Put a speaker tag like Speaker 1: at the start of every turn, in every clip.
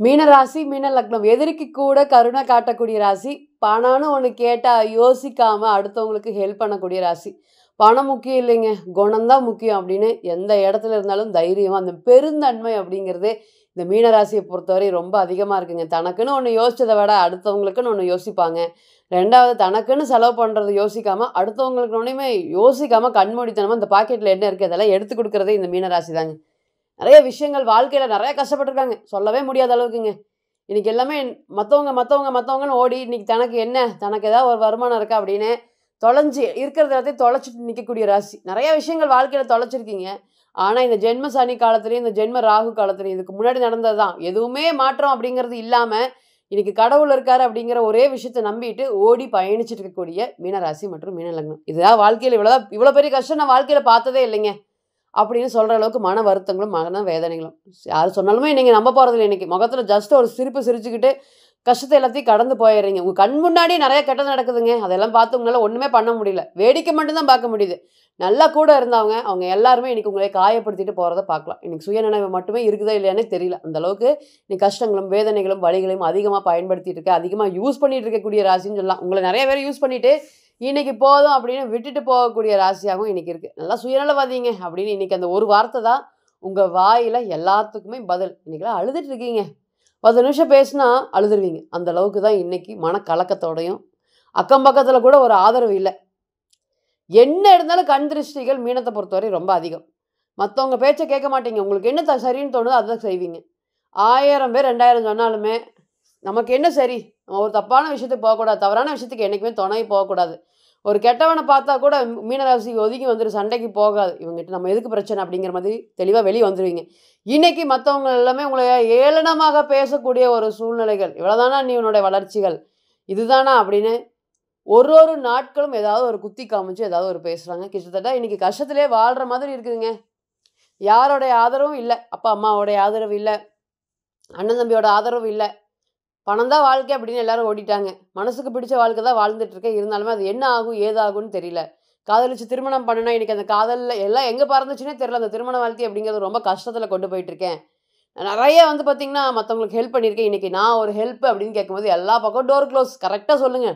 Speaker 1: மீன ராசி, மீன லக்னம் எதிரிக்கு கூட கருணை காட்டக்கூடிய ராசி. பணம்னு ஒண்ணு கேட்டா யோசிக்காம அடுத்தவங்களுக்கு ஹெல்ப் பண்ணக்கூடிய ராசி. பணம் முக்கியம் இல்லைங்க, குணம் தான் முக்கியம் அப்படின்னு எந்த இடத்துல இருந்தாலும் தைரியமா அந்த பெருந்தன்மை அப்படிங்கிறது இந்த மீன ராசியை பொறுத்தவரை ரொம்ப அதிகமா இருக்குங்க. தனக்குன்னு ஒண்ணு யோசிச்சதை விட அடுத்தவங்களுக்குன்னு ஒண்ணு யோசிப்பாங்க. 2வது தனக்குன்னு செலவு பண்றது யோசிக்காம, அடுத்தவங்களுக்கு ஒண்ணுமே யோசிக்காம கண்மூடித்தனமா இந்த பாக்கெட்ல என்ன இருக்கு அதெல்லாம் எடுத்து குடுக்குறதே இந்த மீன ராசி தாங்க. நெறைய விஷயங்கள் வாழ்க்கையில நெறைய கஷ்டப்பட்டுருக்காங்க. சொல்லவே முடியாத அளவுக்குங்க. இன்னைக்கு எல்லாமே மத்தவங்கன்னு ஓடி, இன்னைக்கு தனக்கு என்ன? தனக்கு ஏதாவது ஒரு வருமானம் இருக்கா? அப்படின்னு தொலைஞ்சு இருக்கிறது எல்லாத்தையும் தொலைச்சிட்டு நிக்கக்கூடிய ராசி. நெறைய விஷயங்கள் வாழ்க்கையில தொலைச்சிருக்கீங்க. ஆனா, இந்த ஜென்ம சனி காலத்திலயும், இந்த ஜென்ம ராகு காலத்திலயும் இதுக்கு முன்னாடி நடந்தது தான். எதுவுமே மாற்றம் அப்படிங்கிறது இல்லாம, இன்னைக்கு கடவுள் இருக்காரு அப்படிங்கிற ஒரே விஷயத்த நம்பிட்டு ஓடி பயணிச்சுட்டு இருக்கக்கூடிய மீனராசி மற்றும் மீன லக்னம். இதுதான் வாழ்க்கையில இவ்வளோ பெரிய கஷ்டம் நான் வாழ்க்கையில பார்த்ததே இல்லைங்க. அப்படின்னு சொல்ற அளவுக்கு மன வருத்தங்களும், மன வேதனைகளும். யாரு சொன்னாலுமே நீங்க நம்ப போறதில்ல இன்னைக்கு. முகத்துல ஜஸ்ட் ஒரு சிரிப்பு சிரிச்சுக்கிட்டு, கஷ்டத்த எல்லாத்தையும் கடந்து போயிடுறீங்க. உங்க கண் முன்னாடி நெறைய கெட்டது நடக்குதுங்க. அதெல்லாம் பார்த்து உங்களால ஒண்ணுமே பண்ண முடியல. வேடிக்கை மட்டும் தான் பார்க்க முடியுது. நல்லா கூட இருந்தவங்க, அவங்க எல்லாருமே இன்னைக்கு உங்கள காயப்படுத்திட்டு போறத பார்க்கலாம். இன்னைக்கு சுயநினைவு மட்டுமே இருக்குதா இல்லையான்னே தெரியல. அந்த அளவுக்கு நீ கஷ்டங்களும், வேதனைகளும், வலிகளையும் அதிகமா பயன்படுத்திட்டு இருக்க, அதிகமா யூஸ் பண்ணிட்டு இருக்கக்கூடிய ராசின்னு சொல்லலாம். உங்கள நெறைய பேர் யூஸ் பண்ணிட்டு இன்னைக்கு போதும் அப்படின்னு விட்டுட்டு போகக்கூடிய ராசியாகவும் இன்னைக்கு இருக்கு. நல்லா சுயநலவாதிங்க அப்படின்னு இன்னைக்கு அந்த ஒரு வார்த்தை தான் உங்க வாயில எல்லாத்துக்குமே பதில். இன்னைக்கெல்லாம் அழுதுட்டு இருக்கீங்க. 10 நிமிஷம் பேசினா அழுதுருவீங்க. அந்த அளவுக்கு தான் இன்னைக்கு மனக்கலக்கத்தோடையும், அக்கம் பக்கத்துல கூட ஒரு ஆதரவு இல்ல. என்ன இருந்தாலும் கண் திருஷ்டிகள் மீனத்தை பொறுத்தவரை ரொம்ப அதிகம். மத்தவங்க பேச்ச கேட்க மாட்டீங்க. உங்களுக்கு என்ன சரின்னு தோணுதோ அதுதான் செய்வீங்க. 1000 பேர் 2000 சொன்னாலுமே நமக்கு என்ன சரி? நம்ம ஒரு தப்பான விஷயத்துக்கு போகக்கூடாது. தவறான விஷயத்துக்கு என்னைக்குமே துணை போகக்கூடாது. ஒரு கெட்டவன பார்த்தா கூட மீனராசி ஒதுங்கி வந்துரு, சண்டைக்கு போகாது. இவங்ககிட்ட நம்ம எதுக்கு பிரச்சனை அப்படிங்கிற மாதிரி தெளிவா வெளிய வந்துருவீங்க. இன்னைக்கு மத்தவங்க எல்லாமே உங்கள ஏளனமாக பேசக்கூடிய ஒரு சூழ்நிலைகள். "இவ்வளதானா நீ உன்னுடைய வளர்ச்சிகள்? இதுதானா?" அப்படின்னு ஒரு நாட்களும் ஏதாவது ஒரு குத்தி காமிச்சு ஏதாவது ஒரு பேசுறாங்க. கிட்டத்தட்ட இன்னைக்கு கஷ்டத்திலேயே வாழ்ற மாதிரி இருக்குதுங்க. யாருடைய ஆதரவும் இல்ல. அப்பா, அம்மாவோடைய ஆதரவு இல்ல. அண்ணன் தம்பியோட ஆதரவு இல்ல. பணம் தான் வாழ்க்கை அப்படின்னு எல்லாரும் ஓடிட்டாங்க. மனசுக்கு பிடிச்ச வாழ்க்கை தான் வாழ்ந்துட்டு இருக்கேன். இருந்தாலுமே அது என்ன ஆகும், ஏதாகும்னு தெரியல. காதலிச்சு திருமணம் பண்ணுனா, இன்னைக்கு அந்த காதல்ல எல்லாம் எங்க பறந்துச்சுன்னே தெரியல. அந்த திருமண வாழ்க்கை அப்படிங்கிறது ரொம்ப கஷ்டத்துல கொண்டு போயிட்டு இருக்கேன். நெறைய வந்து பார்த்தீங்கன்னா, மத்தவங்களுக்கு ஹெல்ப் பண்ணியிருக்கேன். இன்னைக்கு நான் ஒரு ஹெல்ப் அப்படின்னு கேட்கும்போது, எல்லா பக்கம் டோர் க்ளோஸ். கரெக்ட்டா சொல்லுங்க.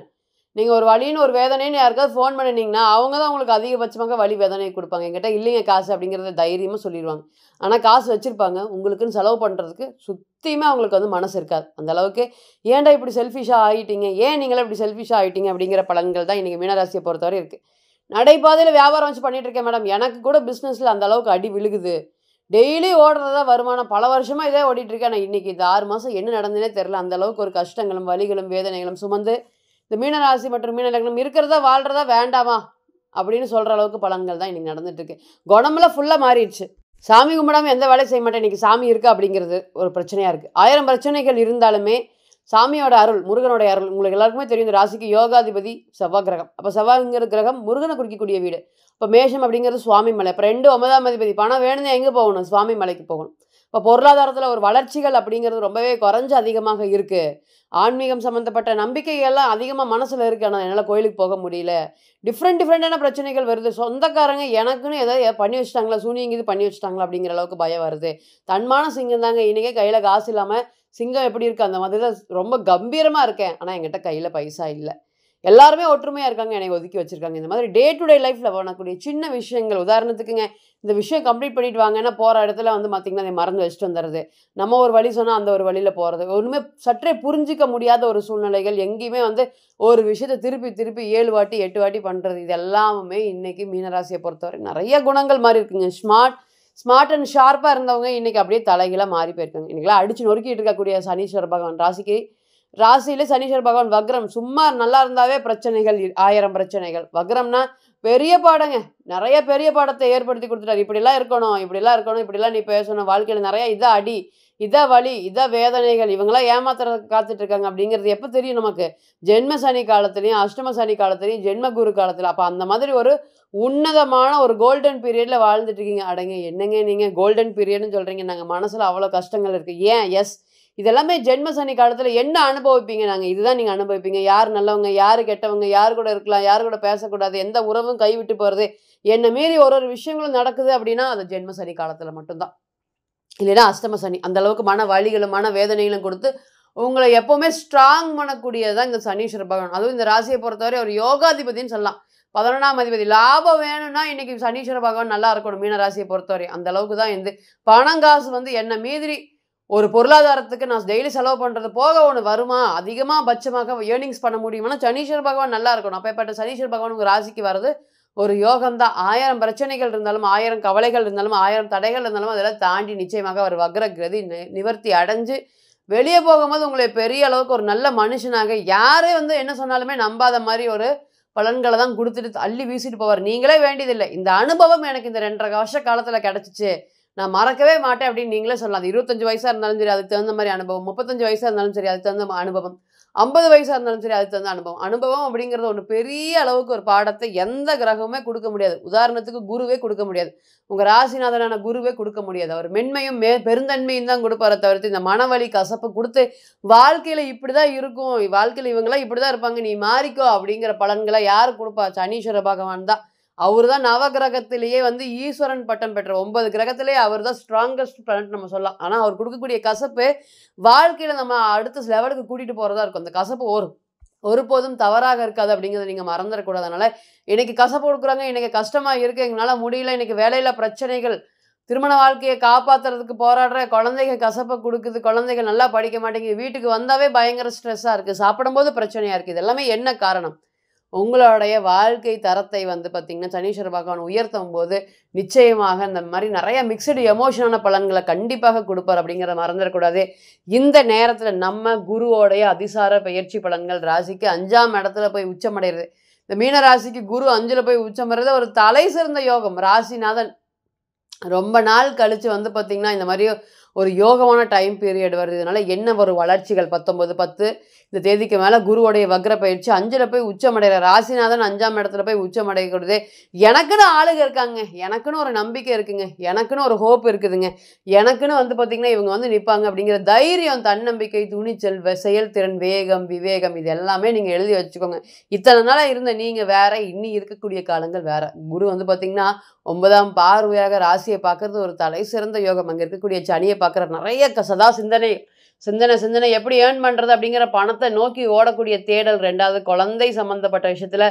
Speaker 1: நீங்க ஒரு வலின்னு, ஒரு வேதனைன்னு யாருக்காவது ஃபோன் பண்ணுனீங்கன்னா, அவங்க தான் உங்களுக்கு அதிகபட்சமாக வலி, வேதனை குடுப்பாங்க. என்கிட்ட இல்லைங்க காசு அப்படிங்கிறத தைரியமா சொல்லிருவாங்க. ஆனா காசு வச்சிருப்பாங்க. உங்களுக்குன்னு செலவு பண்றதுக்கு சுத்தியுமே அவங்களுக்கு வந்து மனசு இருக்காது. அந்த அளவுக்கு ஏன்டா இப்படி செல்ஃபிஷா ஆயிட்டீங்க? ஏன் நீங்கலாம் இப்படி செல்ஃபிஷா ஆயிட்டீங்க? அப்படிங்கிற பலன்கள் தான் இன்னைக்கு மீனராசிய பொறுத்தவரை இருக்கு. நடைபாதையில வியாபாரம் வச்சு பண்ணிட்டு இருக்கேன் மேடம். எனக்கு கூட பிசினஸ்ல அந்த அளவுக்கு அடி விழுகுது. டெய்லி ஓடுறதா வருமானம். பல வருஷமா இதே ஓடிட்டு இருக்கேன். ஆனா இன்னைக்கு இந்த 6 மாசம் என்ன நடந்ததுன்னே தெரியல. அந்த அளவுக்கு ஒரு கஷ்டங்களும், வலிகளும், வேதனைகளும் சுமந்து இந்த மீனராசி மற்றும் மீன லக்னம் இருக்கிறதா, வாழ்றதா, வேண்டாமா? அப்படின்னு சொல்ற அளவுக்கு பலன்கள் தான் இன்னைக்கு நடந்துட்டு இருக்கு. குணமெல்லாம் ஃபுல்லா மாறிடுச்சு. சாமி கும்பிடாம எந்த வேலையும் செய்ய மாட்டேன். இன்னைக்கு சாமி இருக்கா அப்படிங்கிறது ஒரு பிரச்சனையா இருக்கு. 1000 பிரச்சனைகள் இருந்தாலுமே, சாமியோட அருள், முருகனுடைய அருள் உங்களுக்கு எல்லாருக்குமே தெரியும். இந்த ராசிக்கு யோகாதிபதி செவ்வாய் கிரகம். அப்ப செவ்வாய்ங்கிற கிரகம் முருகனை குறிக்கக்கூடிய வீடு. இப்ப மேஷம் அப்படிங்கிறது சுவாமி மலை. அப்ப 2 9ஆம் அதிபதி. பணம் வேணும்னா எங்க போகணும்? சுவாமி மலைக்கு போகணும். இப்ப பொருளாதாரத்துல ஒரு வளர்ச்சிகள் அப்படிங்கிறது ரொம்பவே குறைஞ்சு அதிகமாக இருக்கு. ஆன்மீகம் சம்மந்தப்பட்ட நம்பிக்கைகள்லாம் அதிகமா மனசுல இருக்கு. ஆனா என்னால கோயிலுக்கு போக முடியல. டிஃப்ரெண்டான பிரச்சனைகள் வருது. சொந்தக்காரங்க எனக்குன்னு ஏதாவது பண்ணி வச்சுட்டாங்களா? சூனியம் கீது பண்ணி வச்சுட்டாங்களா? அப்படிங்கிற அளவுக்கு பயம் வருது. தன்மான சிங்கம் தாங்க. இன்னைக்கே கையில காசு இல்லாம சிங்கம் எப்படி இருக்கு? அந்த மாதிரி தான் ரொம்ப கம்பீரமா இருக்கேன். ஆனா என்கிட்ட கையில பைசா இல்ல. எல்லாருமே ஒற்றுமையா இருக்காங்க. என்னைய ஒதுக்கி வச்சிருக்காங்க. இந்த மாதிரி டே டு டே லைஃப்ல பண்ணக்கூடிய சின்ன விஷயங்கள். உதாரணத்துக்குங்க, இந்த விஷயம் கம்ப்ளீட் பண்ணிட்டு வாங்கன்னா, போற இடத்துல வந்து பார்த்தீங்கன்னா, அதை மறந்து வச்சுட்டு வந்துறது. நம்ம ஒரு வழி சொன்னா, அந்த ஒரு வழியில போறது. ஒண்ணுமே சற்றே புரிஞ்சுக்க முடியாத ஒரு சூழ்நிலைகள். எங்கேயுமே வந்து ஒரு விஷயத்த திருப்பி திருப்பி 7 வாட்டி, 8 வாட்டி பண்றது. இது எல்லாமுமே இன்னைக்கு மீனராசிய பொறுத்தவரை நெறைய குணங்கள் மாறி இருக்குங்க. ஸ்மார்ட் அண்ட் ஷார்ப்பா இருந்தவங்க இன்னைக்கு அப்படியே தலைகீழா மாறி போயிருக்காங்க. இன்னைக்கெல்லாம் அடிச்சு நொறுக்கிட்டு இருக்கக்கூடிய சனீஸ்வர பகவான் ராசியில சனீஸ்வர பகவான் வக்ரம். சும்மா நல்லா இருந்தாவே பிரச்சனைகள் 1000 பிரச்சனைகள். வக்ரம்னா பெரிய பாடங்க. நெறைய பெரிய பாடத்தை ஏற்படுத்தி குடுத்துட்டாரு. இப்படிலாம் இருக்கணும், இப்படிலாம் இருக்கணும், இப்படிலாம் நீ பேசணும். வாழ்க்கையில நெறைய இதான் அடி, இதான் வலி, இதான் வேதனைகள். இவங்கலாம் ஏமாத்துறதுக்கு காத்துட்டு இருக்காங்க அப்படிங்கிறது எப்ப தெரியும் நமக்கு? ஜென்ம சனி காலத்திலயும், அஷ்டம சனி காலத்திலயும், ஜென்ம குரு காலத்துல. அப்ப அந்த மாதிரி ஒரு உன்னதமான ஒரு கோல்டன் பீரியட்ல வாழ்ந்துட்டு இருக்கீங்க. அடங்க என்னங்க நீங்க கோல்டன் பீரியட்ன்னு சொல்றீங்க. நாங்க மனசுல அவ்வளோ கஷ்டங்கள் இருக்கு. ஏன்? எஸ். இதெல்லாமே ஜென்ம சனி காலத்துல என்ன அனுபவிப்பீங்க? நாங்க இதுதான் நீங்க அனுபவிப்பீங்க. யார் நல்லவங்க? யாரு கெட்டவங்க? யாரு கூட இருக்கலாம்? யாரு கூட பேசக்கூடாது? எந்த உறவும் கைவிட்டு போறது? என்ன மீறி ஒரு விஷயங்களும் நடக்குது அப்படின்னா, அது ஜென்ம சனி காலத்துல மட்டும் தான். இல்லைன்னா அஷ்டம சனி. அந்த அளவுக்கு மன வலிகளும் மன வேதனைகளும் கொடுத்து உங்களை எப்பவுமே ஸ்ட்ராங் பண்ணக்கூடியதான் இந்த சனீஸ்வர பகவான். அதுவும் இந்த ராசியை பொறுத்தவரை ஒரு யோகாதிபதினு சொல்லலாம். 11ஆம் அதிபதி. லாபம் வேணும்னா இன்னைக்கு சனீஸ்வர பகவான் நல்லா இருக்கணும் மீன ராசியை பொறுத்தவரை. அந்த அளவுக்கு தான் பணம் காசு என்ன மீறி ஒரு பொருளாதாரத்துக்கு நான் டெய்லி செலவு பண்றது போக ஒன்று வருமா, அதிகமா பட்சமாக ஏர்னிங்ஸ் பண்ண முடியுமானா சனீஸ்வர பகவான் நல்லா இருக்கணும். அப்பேற்பட்ட சனீஸ்வர பகவான் உங்க ராசிக்கு வர்றது ஒரு யோகம் தான். 1000 பிரச்சனைகள் இருந்தாலும், 1000 கவலைகள் இருந்தாலும், 1000 தடைகள் இருந்தாலும் அதெல்லாம் தாண்டி நிச்சயமாக ஒரு வக்ரகிரதி நிவர்த்தி அடைஞ்சு வெளியே போகும்போது உங்களை பெரிய அளவுக்கு ஒரு நல்ல மனுஷனாக, யாரே என்ன சொன்னாலுமே நம்பாத மாதிரி ஒரு பலன்களை தான் கொடுத்துட்டு அள்ளி வீசிட்டு போவார். நீங்களே வேண்டியதில்லை. இந்த அனுபவம் எனக்கு இந்த 2.5 வருஷ காலத்துல கிடைச்சிச்சு, நான் மறக்கவே மாட்டேன் அப்படின்னு நீங்களே சொல்லலாம். அது 25 வயசா இருந்தாலும் சரி அதுக்கு தகுந்த மாதிரி அனுபவம், 35 வயசா இருந்தாலும் சரி அதுக்கு தகுந்த அனுபவம், 50 வயசா இருந்தாலும் சரி அதுக்கு தகுந்த அனுபவம். அனுபவம் அப்படிங்கிறது ஒன்று பெரிய அளவுக்கு ஒரு பாடத்தை எந்த கிரகமே கொடுக்க முடியாது. உதாரணத்துக்கு குருவே கொடுக்க முடியாது. உங்க ராசிநாதனான குருவே கொடுக்க முடியாது. அவர் மென்மையும் பெருந்தன்மையும் தான் கொடுப்பார தவிர்த்து இந்த மனவலி கசப்பு கொடுத்து வாழ்க்கையில இப்படிதான் இருக்கும், வாழ்க்கையில இவங்கெல்லாம் இப்படிதான் இருப்பாங்க, நீ மாறிக்கோ அப்படிங்கிற பலன்களை யாரு கொடுப்பா? சனீஸ்வர பகவான் தான். அவர் தான் நவகிரகத்திலேயே ஈஸ்வரன் பட்டம் பெற்ற 9 கிரகத்திலேயே அவர் தான் ஸ்ட்ராங்கஸ்ட் பிளானட் நம்ம சொல்லலாம். ஆனால் அவர் கொடுக்கக்கூடிய கசப்பு வாழ்க்கையில நம்ம அடுத்த லெவலுக்கு கூட்டிட்டு போறதா இருக்கும். அந்த கசப்பு ஒருபோதும் தவறாக இருக்காது அப்படிங்கிறத நீங்க மறந்துடக்கூடாது. அதனால இன்னைக்கு கசப்பு கொடுக்குறாங்க, இன்னைக்கு கஷ்டமா இருக்கு, எங்களால முடியல, இன்னைக்கு வேலையில பிரச்சனைகள், திருமண வாழ்க்கையை காப்பாத்துறதுக்கு போராடுற குழந்தைங்க கசப்பை கொடுக்குது, குழந்தைகள் நல்லா படிக்க மாட்டேங்குது, வீட்டுக்கு வந்தாவே பயங்கர ஸ்ட்ரெஸ்ஸா இருக்கு, சாப்பிடும்போது பிரச்சனையா இருக்கு. இது எல்லாமே என்ன காரணம்? உங்களுடைய வாழ்க்கை தரத்தை பார்த்தீங்கன்னா சனீஸ்வர பகவான் உயர்த்தும் போது நிச்சயமாக இந்த மாதிரி நிறைய மிக்சடு எமோஷனான பலன்களை கண்டிப்பாக கொடுப்பார் அப்படிங்கிறத மறந்துடக்கூடாது. இந்த நேரத்தில் நம்ம குருவோடைய அதிசார பயிற்சி பலன்கள் ராசிக்கு 5ஆம் இடத்துல போய் உச்சமடைகிறது. இந்த மீன ராசிக்கு குரு 5ல் போய் உச்சமடைறது ஒரு தலை சிறந்த யோகம். ராசிநாதன் ரொம்ப நாள் கழிச்சு பார்த்தீங்கன்னா இந்த மாதிரி ஒரு யோகமான டைம் பீரியட் வருது. இதனால என்ன ஒரு வளர்ச்சிகள் 19/10 இந்த தேதிக்கு மேலே குருவோடைய வக்ர பயிற்சி 5ல் போய் உச்சமடைகிற ராசிநாதன் 5ஆம் இடத்துல போய் உச்சமடைகிறது. எனக்குன்னு ஆளுங்க இருக்காங்க, எனக்குன்னு ஒரு நம்பிக்கை இருக்குங்க, எனக்குன்னு ஒரு ஹோப் இருக்குதுங்க, எனக்குன்னு பார்த்தீங்கன்னா இவங்க நிற்பாங்க அப்படிங்கிற தைரியம், தன்னம்பிக்கை, துணிச்சல், செயல்திறன், வேகம், விவேகம் இது எல்லாமே நீங்கள் எழுதி வச்சுக்கோங்க. இத்தனை நாளாக இருந்த நீங்கள் வேற, இன்னி இருக்கக்கூடிய காலங்கள் வேற. குரு பார்த்தீங்கன்னா 9ஆம் பார்வையாக ராசியை பார்க்கறது ஒரு தலை சிறந்த யோகம். அங்கே இருக்கக்கூடிய சனியை பார்க்குற நிறைய சதா சிந்தனை எப்படி ஏர்ன் பண்ணுறது அப்படிங்கிற பணத்தை நோக்கி ஓடக்கூடிய தேடல். 2வது குழந்தை சம்மந்தப்பட்ட விஷயத்தில்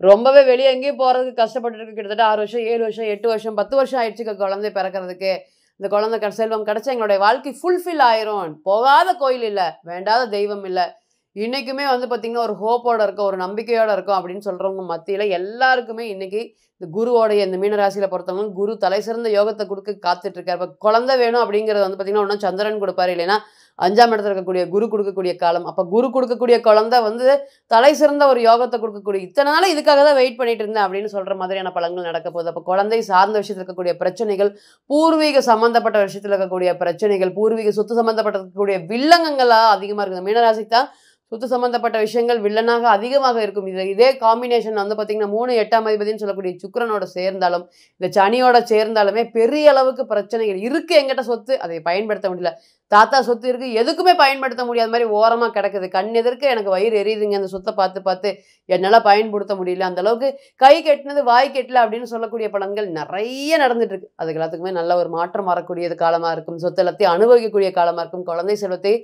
Speaker 1: ரொம்பவே வெளியே எங்கேயும் போகிறதுக்கு கஷ்டப்பட்டு இருக்கு. கிட்டத்தட்ட 6 வருஷம் 7 வருஷம் 8 வருஷம் 10 வருஷம் ஆயிடுச்சு குழந்தை பிறக்கிறதுக்கு. இந்த குழந்தை செல்வம் கிடைச்சா எங்களுடைய வாழ்க்கை ஃபுல்ஃபில் ஆயிரும். போகாத கோயில் இல்லை, வேண்டாத தெய்வம் இல்லை, இன்றைக்குமே பார்த்தீங்கன்னா ஒரு ஹோப்போடு இருக்கும், ஒரு நம்பிக்கையோடு இருக்கும் அப்படின்னு சொல்கிறவங்க மத்தியில் எல்லாருக்குமே இன்றைக்கி இந்த குருவோடைய இந்த மீனராசியில் பொறுத்தவங்க குரு தலை சிறந்த யோகத்தை கொடுக்க காத்துட்ருக்கார். இப்போ குழந்தை வேணும் அப்படிங்கிறது பார்த்திங்கன்னா ஒன்றும் சந்திரன் கொடுப்பாரு, இல்லைன்னா 5ஆம் இடத்துல இருக்கக்கூடிய குரு கொடுக்கக்கூடிய காலம். அப்போ குரு கொடுக்கக்கூடிய குழந்தை தலை சிறந்த ஒரு யோகத்தை கொடுக்கக்கூடிய, இத்தனை நாள் இதுக்காக தான் வெயிட் பண்ணிட்டு இருந்தேன் அப்படின்னு சொல்கிற மாதிரியான பலன்கள் நடக்க போகுது. அப்போ குழந்தை சார்ந்த விஷயத்தில் இருக்கக்கூடிய பிரச்சனைகள், பூர்வீக சம்மந்தப்பட்ட விஷயத்தில் இருக்கக்கூடிய பிரச்சனைகள், பூர்வீக சொத்து சம்மந்தப்பட்ட இருக்கக்கூடிய வில்லங்கங்களாக அதிகமாக இருக்குது. மீனராசிக்கு தான் சொத்து சம்பந்தப்பட்ட விஷயங்கள் வில்லனாக அதிகமாக இருக்கும். இதே காம்பினேஷன் பார்த்தீங்கன்னா 3 8ஆம் அதிபதினு சொல்லக்கூடிய சுக்கிரனோட சேர்ந்தாலும் இந்த சனியோட சேர்ந்தாலுமே பெரிய அளவுக்கு பிரச்சனைகள் இருக்குது. எங்கிட்ட சொத்து அதை பயன்படுத்த முடியல, தாத்தா சொத்து இருக்குது எதுக்குமே பயன்படுத்த முடியாத மாதிரி ஓரமாக கிடக்குது, கண் எதிர்க்க எனக்கு வயிறு எரியுதுங்க அந்த சொத்தை பார்த்து என்னால் பயன்படுத்த முடியல, அந்த அளவுக்கு கை கெட்டினது வாய் கெட்டல அப்படின்னு சொல்லக்கூடிய பலன்கள் நிறைய நடந்துட்டு இருக்கு. அதுக்கு எல்லாத்துக்குமே நல்ல ஒரு மாற்றம் வரக்கூடியது காலமாக இருக்கும். சொத்து எல்லாத்தையும் அனுபவிக்கக்கூடிய காலமாக இருக்கும். குழந்தை செல்வத்தை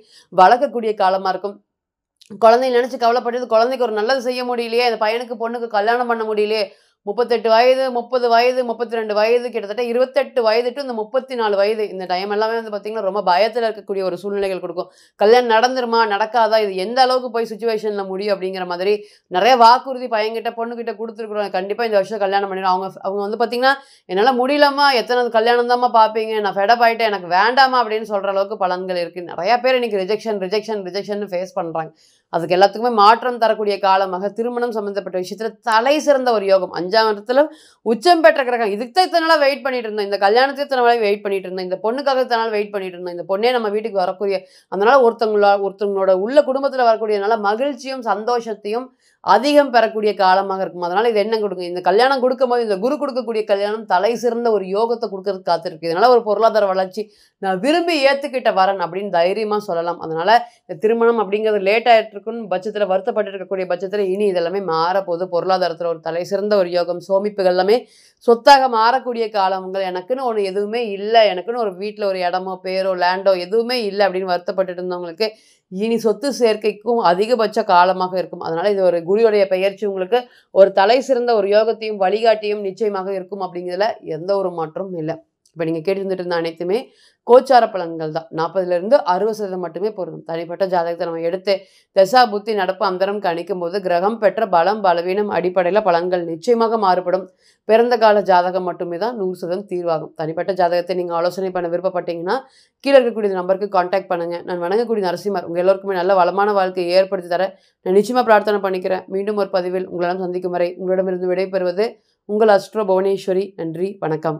Speaker 1: வளர்க்கக்கூடிய காலமாக இருக்கும். குழந்தைய நினச்சி கவலைப்பட்டது, குழந்தைக்கு ஒரு நல்லது செய்ய முடியலையே, அந்த பையனுக்கு பொண்ணுக்கு கல்யாணம் பண்ண முடியலையே, 38 வயது 30 வயது 32 வயது கிட்டத்தட்ட 28 வயது டு இந்த 34 வயது இந்த டைம் எல்லாமே பார்த்தீங்கன்னா ரொம்ப பயத்தில் இருக்கக்கூடிய ஒரு சூழ்நிலைகள் கொடுக்கும். கல்யாணம் நடந்துருமா நடக்காதா, இது எந்த அளவுக்கு போய் சுச்சுவேஷனில் முடியும் அப்படிங்கிற மாதிரி நிறைய வாக்குறுதி பையன்கிட்ட பொண்ணுக்கிட்ட கொடுத்துருக்குறோம். கண்டிப்பாக இந்த வருஷம் கல்யாணம் பண்ணிடும். அவங்க பார்த்தீங்கன்னா என்னால் முடியலம்மா, எத்தனை கல்யாணம் தான்மா பார்ப்பீங்க, நான் ஃபெடப் ஆகிட்டேன், எனக்கு வேண்டாமா அப்படின்னு சொல்கிற அளவுக்கு பலன்கள் இருக்குது. நிறையா பேர் இன்றைக்கி ரிஜெக்ஷன் ஃபேஸ் பண்ணுறாங்க. அதுக்கு எல்லாத்துக்குமே மாற்றம் தரக்கூடிய காலமாக திருமணம் சம்மந்தப்பட்ட விஷயத்தில் தலை சிறந்த ஒரு யோகம். 5ஆம் இடத்துல உச்சம் பெற்ற கிரகம். இதுக்கு தான் இத்தனை நாளாக வெயிட் பண்ணிட்டு இருந்தேன், இந்த கல்யாணத்துக்கு இத்தனை நாளாக வெயிட் பண்ணிட்டு இருந்தேன், இந்த பொண்ணுக்காக இத்தனை நாள் வெயிட் பண்ணிட்டு இருந்தேன், இந்த பொண்ணே நம்ம வீட்டுக்கு வரக்கூடிய, அதனால ஒருத்தவங்களோட உள்ள குடும்பத்தில் வரக்கூடியனால மகிழ்ச்சியும் சந்தோஷத்தையும் அதிகம் பெறக்கூடிய காலமாக இருக்கும். அதனால இது என்ன கொடுங்க, இந்த கல்யாணம் கொடுக்கும்போது இந்த குரு கொடுக்கக்கூடிய கல்யாணம் தலை சிறந்த ஒரு யோகத்தை கொடுக்கறதுக்கு காத்திருக்கு. இதனால ஒரு பொருளாதார வளர்ச்சி நான் விரும்பி ஏத்துக்கிட்ட வரன் அப்படின்னு தைரியமா சொல்லலாம். அதனால இந்த திருமணம் அப்படிங்கிறது லேட் ஆயிட்டு இருக்குன்னு பட்சத்தில் வருத்தப்பட்டு இருக்கக்கூடிய பட்சத்தில் இனி இதெல்லாமே மாறப்போகுது. பொருளாதாரத்தில் ஒரு தலை சிறந்த ஒரு யோகம், சோமிப்புகள் எல்லாமே சொத்தாக மாறக்கூடிய காலங்கள். எனக்குன்னு ஒன்று எதுவுமே இல்லை, எனக்குன்னு ஒரு வீட்டில் ஒரு இடமோ பேரோ லேண்டோ எதுவுமே இல்லை அப்படின்னு வருத்தப்பட்டு இருந்தவங்களுக்கு இனி சொத்து சேர்க்கைக்கும் அதிகபட்ச காலமாக இருக்கும். அதனால இது ஒரு குருவுடைய பெயர்ச்சி உங்களுக்கு ஒரு தலை சிறந்த ஒரு யோகத்தையும் வழிகாட்டியும் நிச்சயமாக இருக்கும் அப்படிங்கிறதுல எந்த ஒரு மாற்றமும் இல்லை. இப்போ நீங்கள் கேட்டு இருந்த அனைத்துமே கோச்சார பலன்கள் தான். 40லிருந்து 60% மட்டுமே பொருந்தும். தனிப்பட்ட ஜாதகத்தை நம்ம எடுத்து தசா புத்தி நடப்பு அந்தரம் கணிக்கும் போது கிரகம் பெற்ற பலம் பலவீனம் அடிப்படையில் பலன்கள் நிச்சயமாக மாறுபடும். பிறந்த கால ஜாதகம் மட்டுமே தான் 100% தீர்வாகும். தனிப்பட்ட ஜாதகத்தை நீங்கள் ஆலோசனை பண்ண விருப்பப்பட்டீங்கன்னா கீழே இருக்கக்கூடிய நம்பருக்கு கான்டாக்ட் பண்ணுங்கள். நான் வணங்கக்கூடிய நரசிம்மர் உங்கள் எல்லோருக்குமே நல்ல வளமான வாழ்க்கையை ஏற்படுத்தி தர நான் நிச்சயமாக பிரார்த்தனை பண்ணிக்கிறேன். மீண்டும் ஒரு பதிவில் உங்களிடம் சந்திக்கும் வரை உங்களிடமிருந்து விடைபெறுவது உங்கள் அஸ்ட்ரோ புவனேஸ்வரி. நன்றி, வணக்கம்.